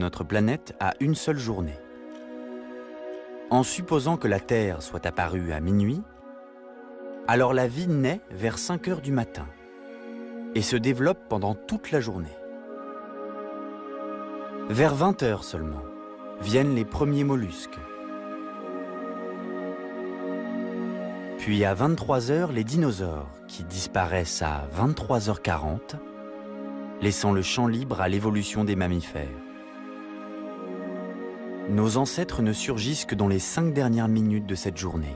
Notre planète a une seule journée. En supposant que la Terre soit apparue à minuit, alors la vie naît vers 5 heures du matin et se développe pendant toute la journée. Vers 20 heures seulement viennent les premiers mollusques. Puis à 23 heures, les dinosaures qui disparaissent à 23h40, laissant le champ libre à l'évolution des mammifères. Nos ancêtres ne surgissent que dans les 5 dernières minutes de cette journée.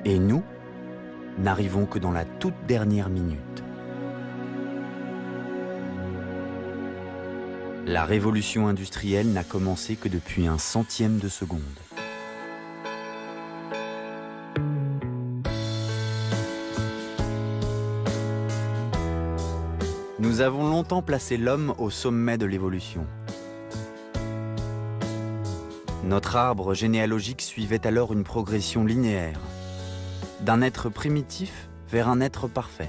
Et nous, n'arrivons que dans la toute dernière minute. La révolution industrielle n'a commencé que depuis un centième de seconde. Nous avons longtemps placé l'homme au sommet de l'évolution. Notre arbre généalogique suivait alors une progression linéaire, d'un être primitif vers un être parfait.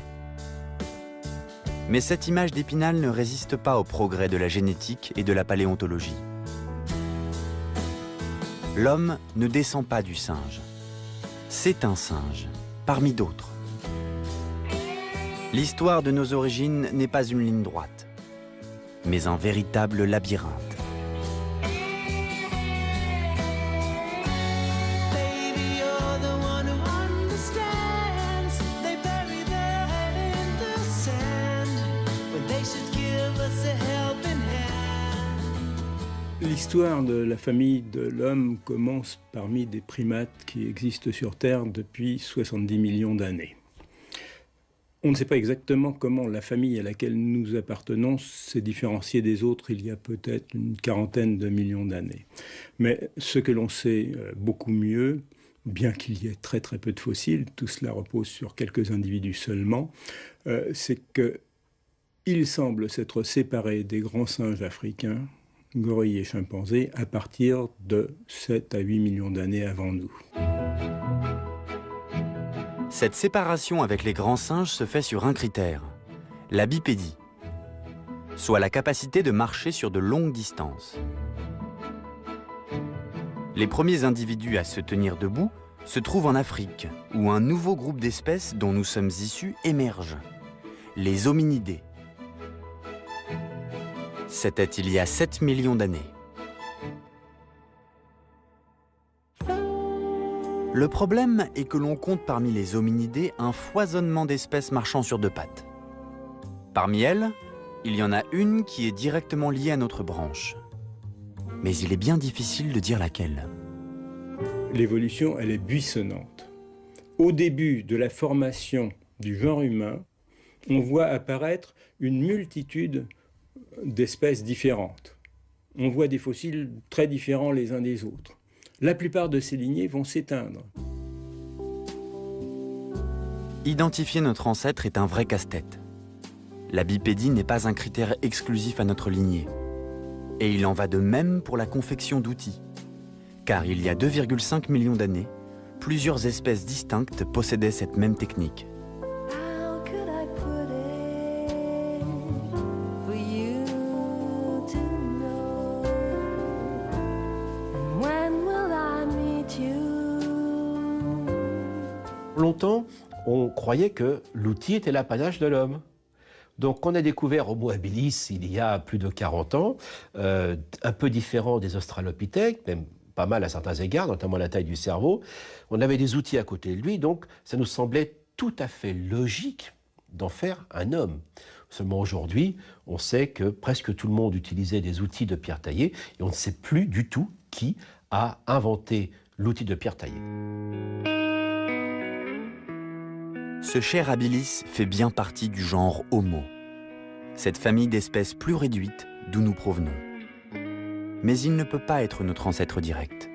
Mais cette image d'Épinal ne résiste pas au progrès de la génétique et de la paléontologie. L'homme ne descend pas du singe. C'est un singe, parmi d'autres. L'histoire de nos origines n'est pas une ligne droite, mais un véritable labyrinthe. L'histoire de la famille de l'homme commence parmi des primates qui existent sur Terre depuis 70 millions d'années. On ne sait pas exactement comment la famille à laquelle nous appartenons s'est différenciée des autres il y a peut-être une quarantaine de millions d'années. Mais ce que l'on sait beaucoup mieux, bien qu'il y ait très très peu de fossiles, tout cela repose sur quelques individus seulement, c'est qu'il semble s'être séparé des grands singes africains, gorilles et chimpanzés, à partir de 7 à 8 millions d'années avant nous. Cette séparation avec les grands singes se fait sur un critère, la bipédie, soit la capacité de marcher sur de longues distances. Les premiers individus à se tenir debout se trouvent en Afrique, où un nouveau groupe d'espèces dont nous sommes issus émerge, les hominidés. C'était il y a 7 millions d'années. Le problème est que l'on compte parmi les hominidés un foisonnement d'espèces marchant sur deux pattes. Parmi elles, il y en a une qui est directement liée à notre branche. Mais il est bien difficile de dire laquelle. L'évolution, elle est buissonnante. Au début de la formation du genre humain, on voit apparaître une multitude d'espèces différentes. On voit des fossiles très différents les uns des autres. La plupart de ces lignées vont s'éteindre. Identifier notre ancêtre est un vrai casse-tête. La bipédie n'est pas un critère exclusif à notre lignée. Et il en va de même pour la confection d'outils. Car il y a 2,5 millions d'années, plusieurs espèces distinctes possédaient cette même technique. Longtemps, on croyait que l'outil était l'apanage de l'homme. Donc on a découvert Homo habilis il y a plus de 40 ans, un peu différent des australopithèques, même pas mal à certains égards, notamment la taille du cerveau. On avait des outils à côté de lui, donc ça nous semblait tout à fait logique d'en faire un homme. Seulement aujourd'hui, on sait que presque tout le monde utilisait des outils de pierre taillée et on ne sait plus du tout qui a inventé l'outil de pierre taillée. Ce cher habilis fait bien partie du genre Homo, cette famille d'espèces plus réduite d'où nous provenons. Mais il ne peut pas être notre ancêtre direct.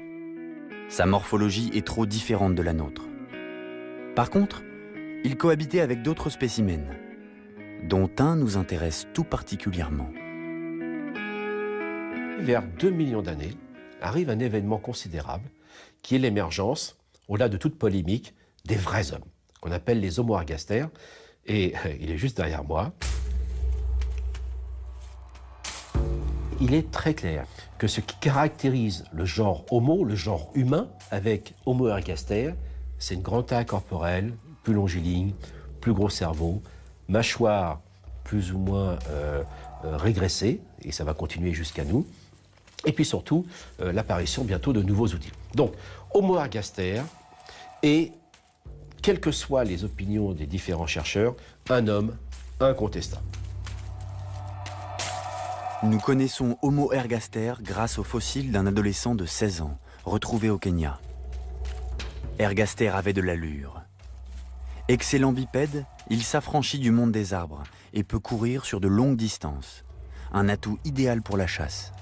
Sa morphologie est trop différente de la nôtre. Par contre, il cohabitait avec d'autres spécimens, dont un nous intéresse tout particulièrement. Vers 2 millions d'années, arrive un événement considérable qui est l'émergence, au-delà de toute polémique, des vrais hommes, qu'on appelle les Homo ergaster, et il est juste derrière moi. il est très clair que ce qui caractérise le genre Homo, le genre humain, avec Homo ergaster, c'est une grande taille corporelle, plus longiligne, plus gros cerveau, mâchoire plus ou moins régressée, et ça va continuer jusqu'à nous, et puis surtout l'apparition bientôt de nouveaux outils. Donc, Homo ergaster est, quelles que soient les opinions des différents chercheurs, un homme incontestable. Nous connaissons Homo ergaster grâce au fossile d'un adolescent de 16 ans, retrouvé au Kenya. Ergaster avait de l'allure. Excellent bipède, il s'affranchit du monde des arbres et peut courir sur de longues distances. Un atout idéal pour la chasse.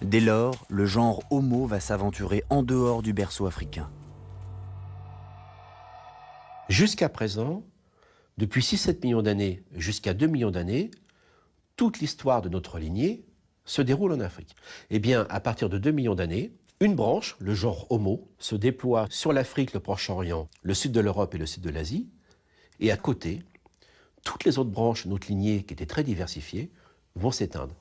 Dès lors, le genre Homo va s'aventurer en dehors du berceau africain. Jusqu'à présent, depuis 6-7 millions d'années jusqu'à 2 millions d'années, toute l'histoire de notre lignée se déroule en Afrique. Eh bien, à partir de 2 millions d'années, une branche, le genre Homo, se déploie sur l'Afrique, le Proche-Orient, le sud de l'Europe et le sud de l'Asie. Et à côté, toutes les autres branches de notre lignée, qui étaient très diversifiées, vont s'éteindre.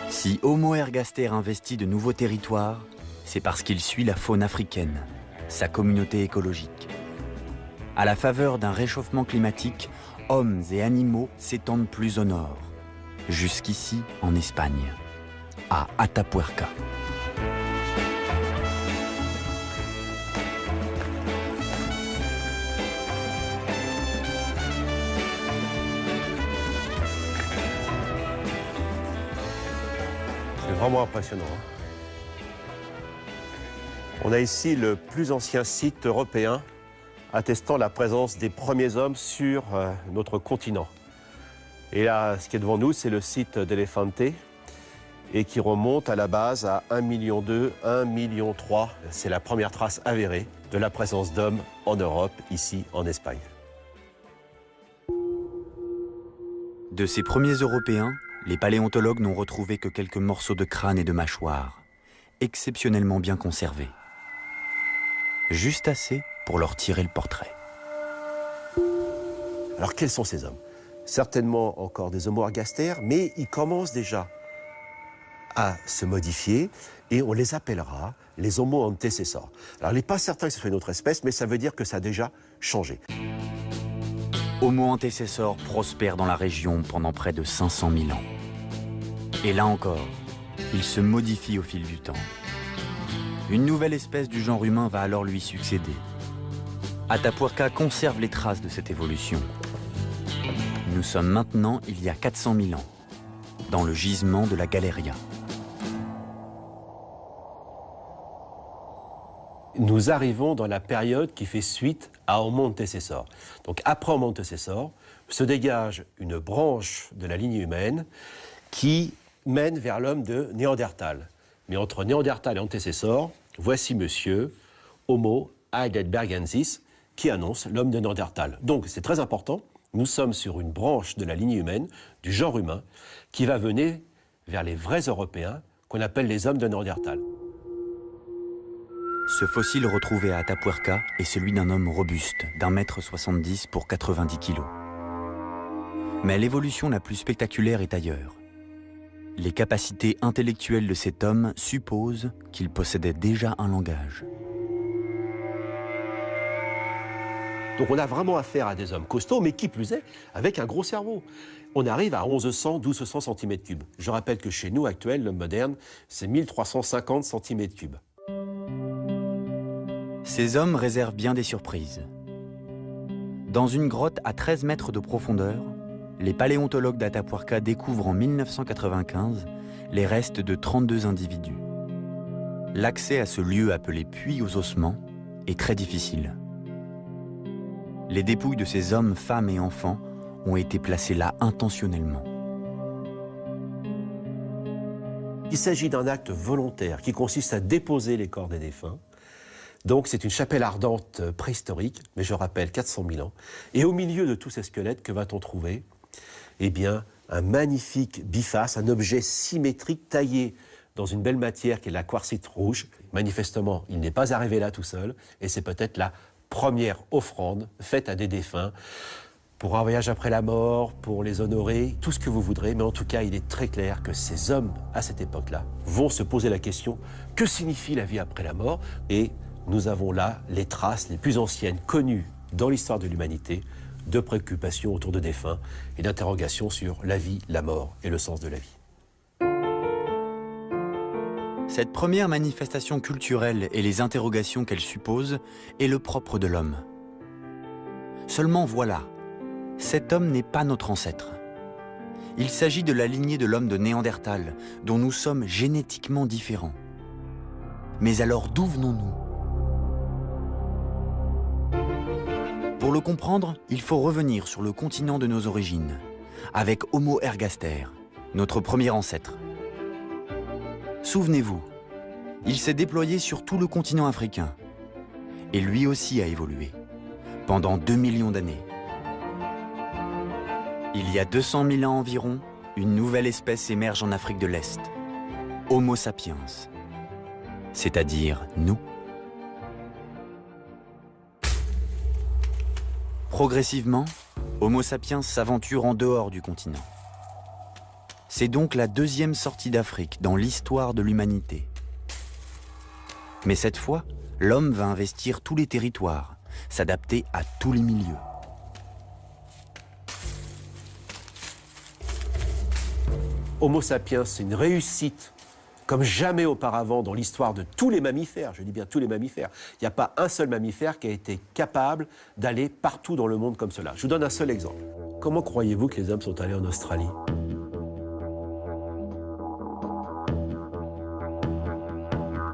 Si Homo ergaster investit de nouveaux territoires, c'est parce qu'il suit la faune africaine, sa communauté écologique. À la faveur d'un réchauffement climatique, hommes et animaux s'étendent plus au nord, jusqu'ici en Espagne, à Atapuerca. C'est vraiment impressionnant. On a ici le plus ancien site européen attestant la présence des premiers hommes sur notre continent. Et là, ce qui est devant nous, c'est le site d'Elefante et qui remonte à la base à 1,2 million, 1,3 million. C'est la première trace avérée de la présence d'hommes en Europe, ici en Espagne. De ces premiers Européens, les paléontologues n'ont retrouvé que quelques morceaux de crâne et de mâchoire, exceptionnellement bien conservés. Juste assez pour leur tirer le portrait. Alors quels sont ces hommes? Certainement encore des Homo ergaster, mais ils commencent déjà à se modifier et on les appellera les Homo antecessors. Alors il n'est pas certain que ce soit une autre espèce, mais ça veut dire que ça a déjà changé. Homo antecessor prospère dans la région pendant près de 500 000 ans. Et là encore, il se modifie au fil du temps. Une nouvelle espèce du genre humain va alors lui succéder. Atapuerca conserve les traces de cette évolution. Nous sommes maintenant il y a 400 000 ans, dans le gisement de la Galeria. Nous arrivons dans la période qui fait suite à Homo antecessor. Donc après Homo antecessor, se dégage une branche de la lignée humaine qui mène vers l'homme de Néandertal. Mais entre Néandertal et antecessor, voici monsieur Homo heidelbergensis qui annonce l'homme de Néandertal. Donc c'est très important, nous sommes sur une branche de la lignée humaine, du genre humain, qui va venir vers les vrais Européens qu'on appelle les hommes de Néandertal. Ce fossile retrouvé à Atapuerca est celui d'un homme robuste, d'1,70 m pour 90 kg. Mais l'évolution la plus spectaculaire est ailleurs. Les capacités intellectuelles de cet homme supposent qu'il possédait déjà un langage. Donc on a vraiment affaire à des hommes costauds, mais qui plus est, avec un gros cerveau. On arrive à 1100-1200 cm3. Je rappelle que chez nous, actuel, l'homme moderne, c'est 1350 cm3. Ces hommes réservent bien des surprises. Dans une grotte à 13 mètres de profondeur, les paléontologues d'Atapuerca découvrent en 1995 les restes de 32 individus. L'accès à ce lieu appelé puits aux ossements est très difficile. Les dépouilles de ces hommes, femmes et enfants ont été placées là intentionnellement. Il s'agit d'un acte volontaire qui consiste à déposer les corps des défunts. Donc c'est une chapelle ardente préhistorique, mais je rappelle 400 000 ans. Et au milieu de tous ces squelettes, que va-t-on trouver? Eh bien, un magnifique biface, un objet symétrique taillé dans une belle matière qui est la quartzite rouge. Manifestement, il n'est pas arrivé là tout seul, et c'est peut-être la première offrande faite à des défunts pour un voyage après la mort, pour les honorer, tout ce que vous voudrez. Mais en tout cas, il est très clair que ces hommes, à cette époque-là, vont se poser la question, que signifie la vie après la mort? Et nous avons là les traces les plus anciennes connues dans l'histoire de l'humanité de préoccupations autour de défunts et d'interrogations sur la vie, la mort et le sens de la vie. Cette première manifestation culturelle et les interrogations qu'elle suppose est le propre de l'homme. Seulement voilà, cet homme n'est pas notre ancêtre. Il s'agit de la lignée de l'homme de Néandertal, dont nous sommes génétiquement différents. Mais alors d'où venons-nous ? Pour le comprendre, il faut revenir sur le continent de nos origines, avec Homo ergaster, notre premier ancêtre. Souvenez-vous, il s'est déployé sur tout le continent africain. Et lui aussi a évolué, pendant 2 millions d'années. Il y a 200 000 ans environ, une nouvelle espèce émerge en Afrique de l'Est, Homo sapiens, c'est-à-dire nous. Progressivement, Homo sapiens s'aventure en dehors du continent. C'est donc la deuxième sortie d'Afrique dans l'histoire de l'humanité. Mais cette fois, l'homme va investir tous les territoires, s'adapter à tous les milieux. Homo sapiens, c'est une réussite comme jamais auparavant dans l'histoire de tous les mammifères, je dis bien tous les mammifères. Il n'y a pas un seul mammifère qui a été capable d'aller partout dans le monde comme cela. Je vous donne un seul exemple. Comment croyez-vous que les hommes sont allés en Australie ?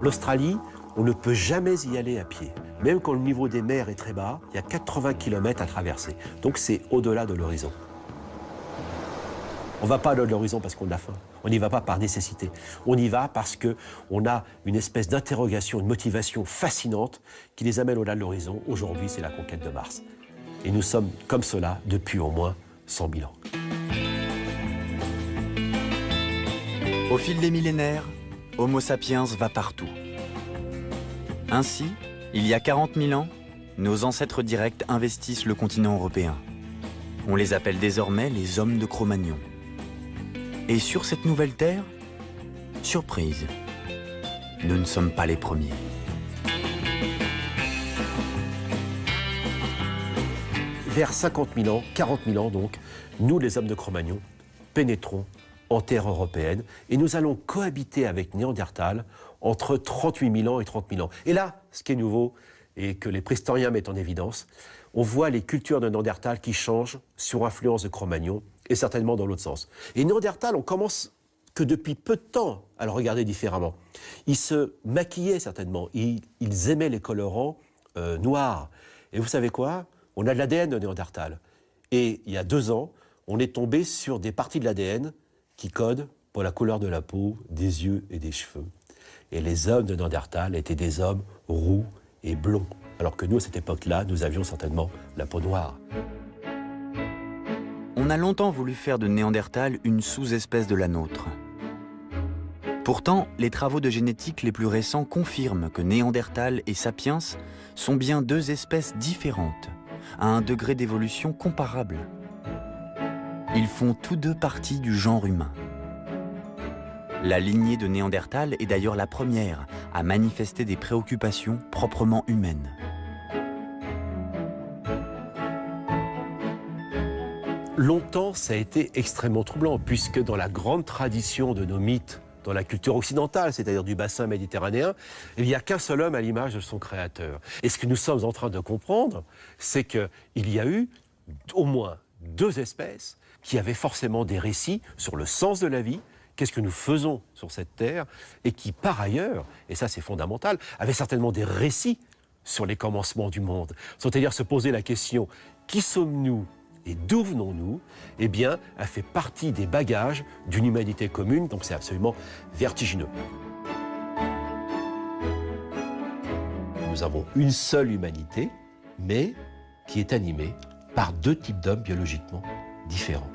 L'Australie, on ne peut jamais y aller à pied. Même quand le niveau des mers est très bas, il y a 80 km à traverser. Donc c'est au-delà de l'horizon. On ne va pas au-delà de l'horizon parce qu'on a faim. On n'y va pas par nécessité. On y va parce qu'on a une espèce d'interrogation, une motivation fascinante qui les amène au-delà de l'horizon. Aujourd'hui, c'est la conquête de Mars. Et nous sommes comme cela depuis au moins 100 000 ans. Au fil des millénaires, Homo sapiens va partout. Ainsi, il y a 40 000 ans, nos ancêtres directs investissent le continent européen. On les appelle désormais les hommes de Cro-Magnon. Et sur cette nouvelle terre, surprise, nous ne sommes pas les premiers. Vers 50 000 ans, 40 000 ans donc, nous les hommes de Cro-Magnon pénétrons en terre européenne et nous allons cohabiter avec Néandertal entre 38 000 ans et 30 000 ans. Et là, ce qui est nouveau et que les préhistoriens mettent en évidence, on voit les cultures de Néandertal qui changent sur influence de Cro-Magnon et certainement dans l'autre sens. Et Néandertal, on commence que depuis peu de temps à le regarder différemment. Ils se maquillaient certainement, ils aimaient les colorants noirs. Et vous savez quoi ? On a de l'ADN de Néandertal. Et il y a 2 ans, on est tombé sur des parties de l'ADN qui codent pour la couleur de la peau, des yeux et des cheveux. Et les hommes de Néandertal étaient des hommes roux et blonds. Alors que nous, à cette époque-là, nous avions certainement la peau noire. On a longtemps voulu faire de Néandertal une sous-espèce de la nôtre. Pourtant, les travaux de génétique les plus récents confirment que Néandertal et Sapiens sont bien 2 espèces différentes, à un degré d'évolution comparable. Ils font tous 2 partie du genre humain. La lignée de Néandertal est d'ailleurs la première à manifester des préoccupations proprement humaines. Longtemps, ça a été extrêmement troublant, puisque dans la grande tradition de nos mythes, dans la culture occidentale, c'est-à-dire du bassin méditerranéen, il n'y a qu'un seul homme à l'image de son créateur. Et ce que nous sommes en train de comprendre, c'est qu'il y a eu au moins 2 espèces qui avaient forcément des récits sur le sens de la vie, qu'est-ce que nous faisons sur cette terre, et qui, par ailleurs, et ça c'est fondamental, avaient certainement des récits sur les commencements du monde. C'est-à-dire se poser la question, qui sommes-nous ? Et d'où venons-nous ? Eh bien, elle fait partie des bagages d'une humanité commune, donc c'est absolument vertigineux. Nous avons une seule humanité, mais qui est animée par 2 types d'hommes biologiquement différents.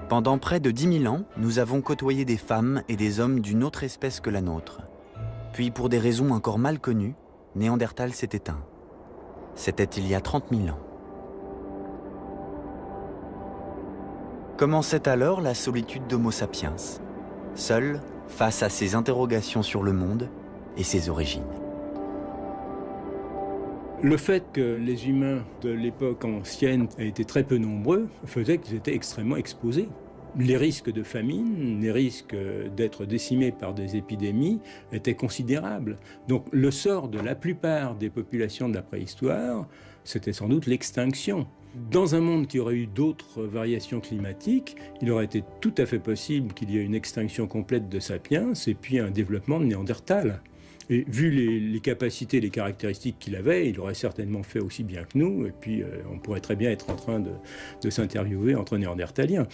Pendant près de 10 000 ans, nous avons côtoyé des femmes et des hommes d'une autre espèce que la nôtre, Puis, pour des raisons encore mal connues, Néandertal s'est éteint. C'était il y a 30 000 ans. Commençait alors la solitude d'Homo sapiens, seul face à ses interrogations sur le monde et ses origines. Le fait que les humains de l'époque ancienne aient été très peu nombreux faisait qu'ils étaient extrêmement exposés. Les risques de famine, les risques d'être décimés par des épidémies étaient considérables. Donc le sort de la plupart des populations de la préhistoire, c'était sans doute l'extinction. Dans un monde qui aurait eu d'autres variations climatiques, il aurait été tout à fait possible qu'il y ait une extinction complète de Sapiens et puis un développement de Néandertal. Et vu les capacités, les caractéristiques qu'il avait, il aurait certainement fait aussi bien que nous. Et puis on pourrait très bien être en train de s'interviewer entre Néandertaliens.